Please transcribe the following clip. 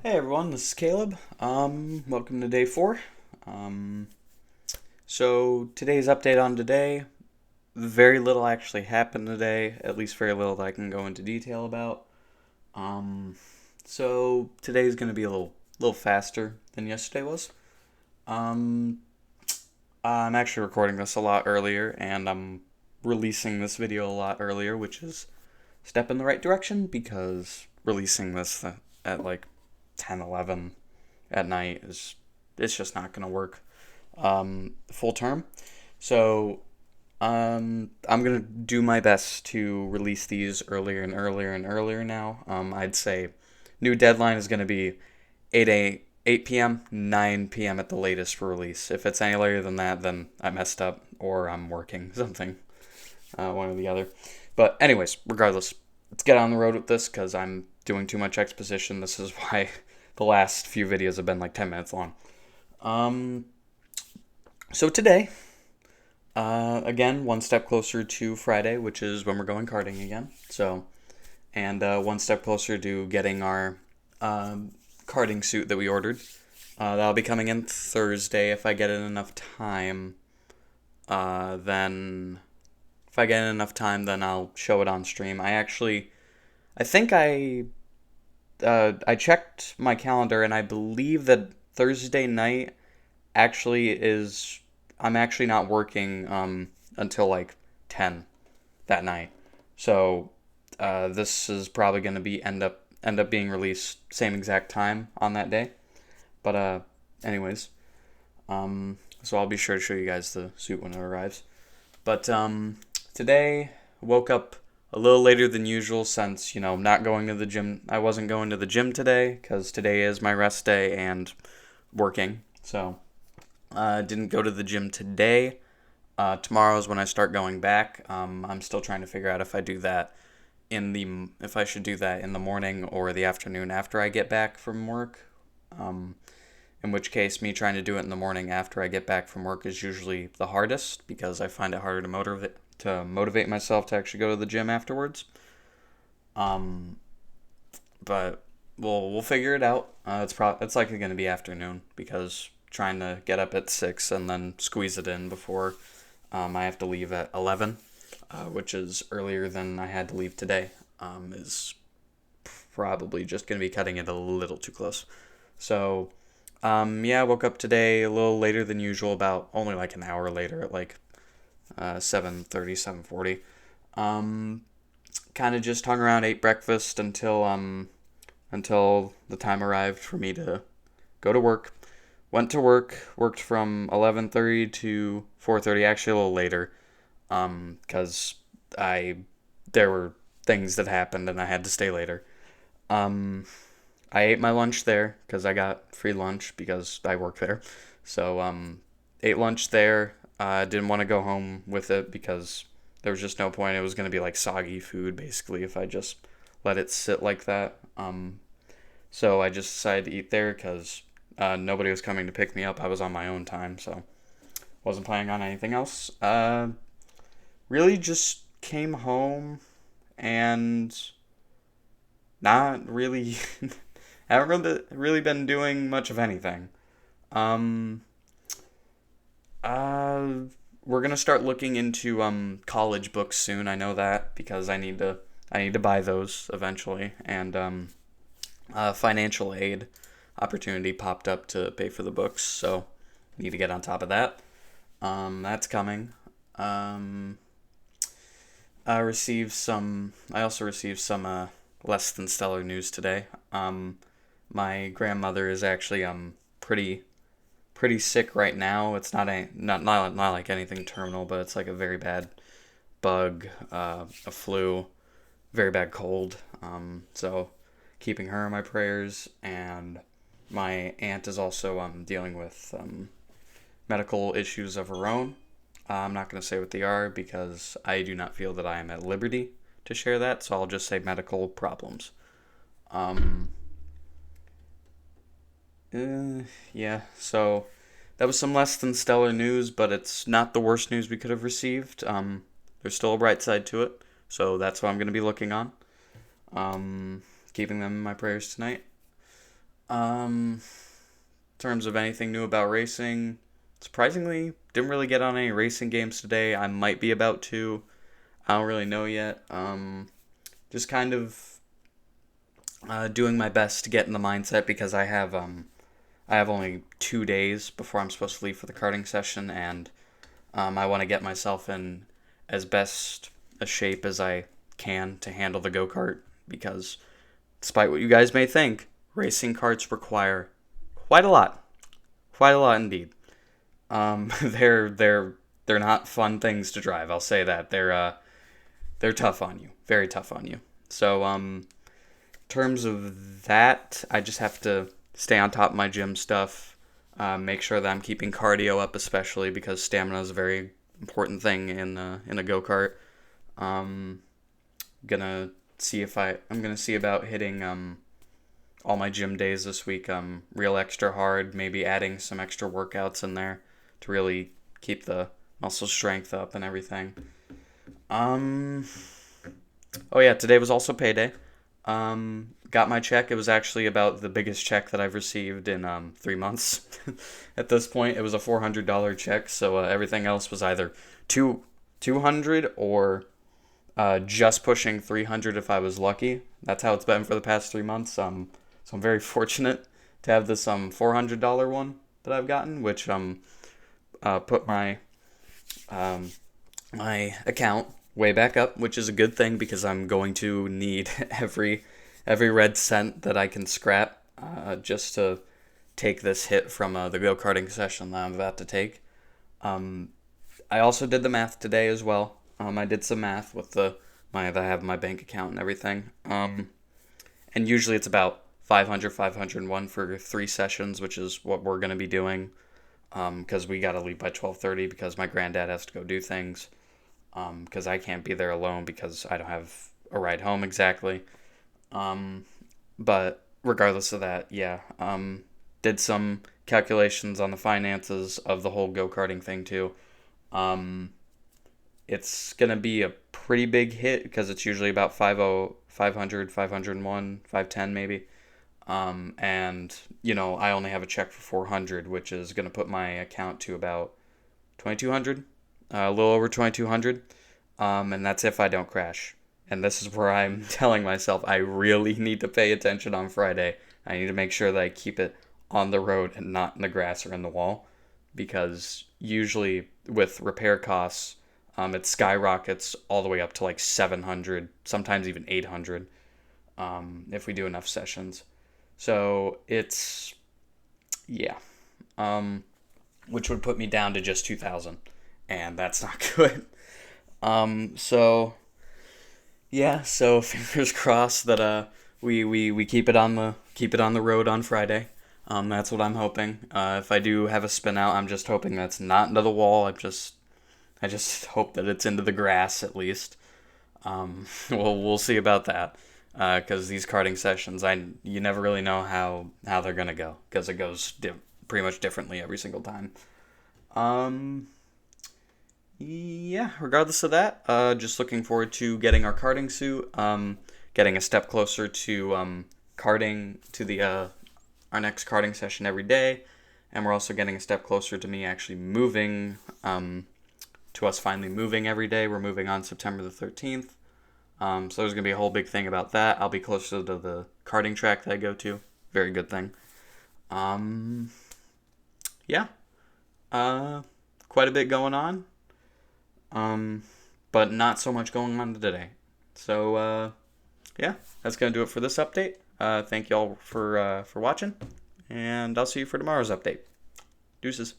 Hey everyone, this is Caleb. Welcome to day 4. Um, so today's update on today, very little actually happened today, at least very little that I can go into detail about. Um, so today's going to be a little faster than yesterday was. Um, I'm actually recording this a lot earlier, and I'm releasing this video a lot earlier, which is a step in the right direction because releasing this at like 10, 11 at night is it's just not gonna work full term. So I'm gonna do my best to release these earlier and earlier and earlier now. I'd say new deadline is gonna be 8 p.m., 9 p.m. at the latest for release. If it's any later than that, then I messed up or I'm working something, one or the other. But anyways, regardless, let's get on the road with this because I'm doing too much exposition. This is why the last few videos have been like 10 minutes long. Um, so today, again, one step closer to Friday, which is when we're going karting again. So, and one step closer to getting our karting suit that we ordered. That'll be coming in Thursday if I get in enough time. Then, if I get in enough time, then I'll show it on stream. I think I checked my calendar and I believe that Thursday night actually is I'm actually not working until like 10 that night. So this is probably going to be end up being released same exact time on that day. But anyways, so I'll be sure to show you guys the suit when it arrives. But today woke up a little later than usual since, not going to the gym. I wasn't going to the gym today because today is my rest day and working. So didn't go to the gym today. Tomorrow is when I start going back. I'm still trying to figure out if I should do that in the morning or the afternoon after I get back from work. Um, in which case, me trying to do it in the morning after I get back from work is usually the hardest because I find it harder to motivate myself to actually go to the gym afterwards. Um, but we'll figure it out. It's likely going to be afternoon because trying to get up at 6 and then squeeze it in before I have to leave at 11, which is earlier than I had to leave today. Is probably just going to be cutting it a little too close. So, yeah, I woke up today a little later than usual, about only like an hour later at like 7:30, 7:40. Um, Kind of just hung around, ate breakfast until the time arrived for me to go to work. Went to work, worked from 11:30 to 4:30, actually a little later, because I there were things that happened and I had to stay later. Um, I ate my lunch there because I got free lunch because I work there. So ate lunch there. Didn't want to go home with it because there was just no point. It was going to be like soggy food basically if I just let it sit like that. So I just decided to eat there because nobody was coming to pick me up. I was on my own time, so wasn't planning on anything else. Really just came home and not really haven't really been doing much of anything. Um, uh, we're gonna start looking into college books soon. I know that because I need to buy those eventually, and financial aid opportunity popped up to pay for the books, so need to get on top of that. That's coming. Um, I also received some less than stellar news today. My grandmother is actually pretty sick right now. It's not like anything terminal, but it's like a very bad bug, a flu, very bad cold. So keeping her in my prayers, and my aunt is also dealing with medical issues of her own. I'm not going to say what they are because I do not feel that I am at liberty to share that, so I'll just say medical problems. Um, yeah, so that was some less than stellar news, but it's not the worst news we could have received. There's still a bright side to it, so that's what I'm going to be looking on. Um, Keeping them in my prayers tonight. In terms of anything new about racing, surprisingly, didn't really get on any racing games today. I might be about to. I don't really know yet. Just kind of doing my best to get in the mindset because I have only 2 days before I'm supposed to leave for the karting session, and I want to get myself in as best a shape as I can to handle the go kart because, despite what you guys may think, racing karts require quite a lot, quite a lot indeed. They're not fun things to drive. I'll say that they're tough on you, very tough on you. So in terms of that, I just have to stay on top of my gym stuff. Make sure that I'm keeping cardio up, especially because stamina is a very important thing in a go kart. Um, gonna I'm gonna see about hitting all my gym days this week real extra hard. Maybe adding some extra workouts in there to really keep the muscle strength up and everything. Um, oh yeah, today was also payday. Got my check. It was actually about the biggest check that I've received in 3 months. At this point, it was a $400 check, so everything else was either 200 or just pushing 300 if I was lucky. That's how it's been for the past 3 months. So I'm very fortunate to have this $400 one that I've gotten, which put um my account way back up, which is a good thing because I'm going to need every red cent that I can scrap just to take this hit from the go karting session that I'm about to take. Um, I also did the math today as well. I did some math with I have my bank account and everything. And usually it's about 500, 501 for 3 sessions, which is what we're gonna be doing. Because we gotta leave by 12:30 because my granddad has to go do things. Because I can't be there alone because I don't have a ride home exactly. Um, but regardless of that, yeah, did some calculations on the finances of the whole go karting thing too. Um, it's gonna be a pretty big hit because it's usually about 500, 501, 510 maybe. And I only have a check for 400, which is gonna put my account to about 2200, a little over 2200. And that's if I don't crash. And this is where I'm telling myself I really need to pay attention on Friday. I need to make sure that I keep it on the road and not in the grass or in the wall. Because usually with repair costs, it skyrockets all the way up to like 700, sometimes even 800, if we do enough sessions. So yeah, um, which would put me down to just 2,000. And that's not good. So yeah, so fingers crossed that we keep it on the road on Friday. That's what I'm hoping. If I do have a spin out, I'm just hoping that's not into the wall. I just hope that it's into the grass at least. We'll see about that. Because these karting sessions, you never really know how they're gonna go because it goes pretty much differently every single time. Um, yeah, regardless of that, just looking forward to getting our karting suit, getting a step closer to karting to the our next karting session every day, and we're also getting a step closer to me actually moving, to us finally moving every day. We're moving on September the 13th, so there's gonna be a whole big thing about that. I'll be closer to the karting track that I go to. Very good thing. Um, yeah, uh, quite a bit going on. Um, but not so much going on today. So yeah, that's gonna do it for this update. Thank y'all for watching, and I'll see you for tomorrow's update. Deuces.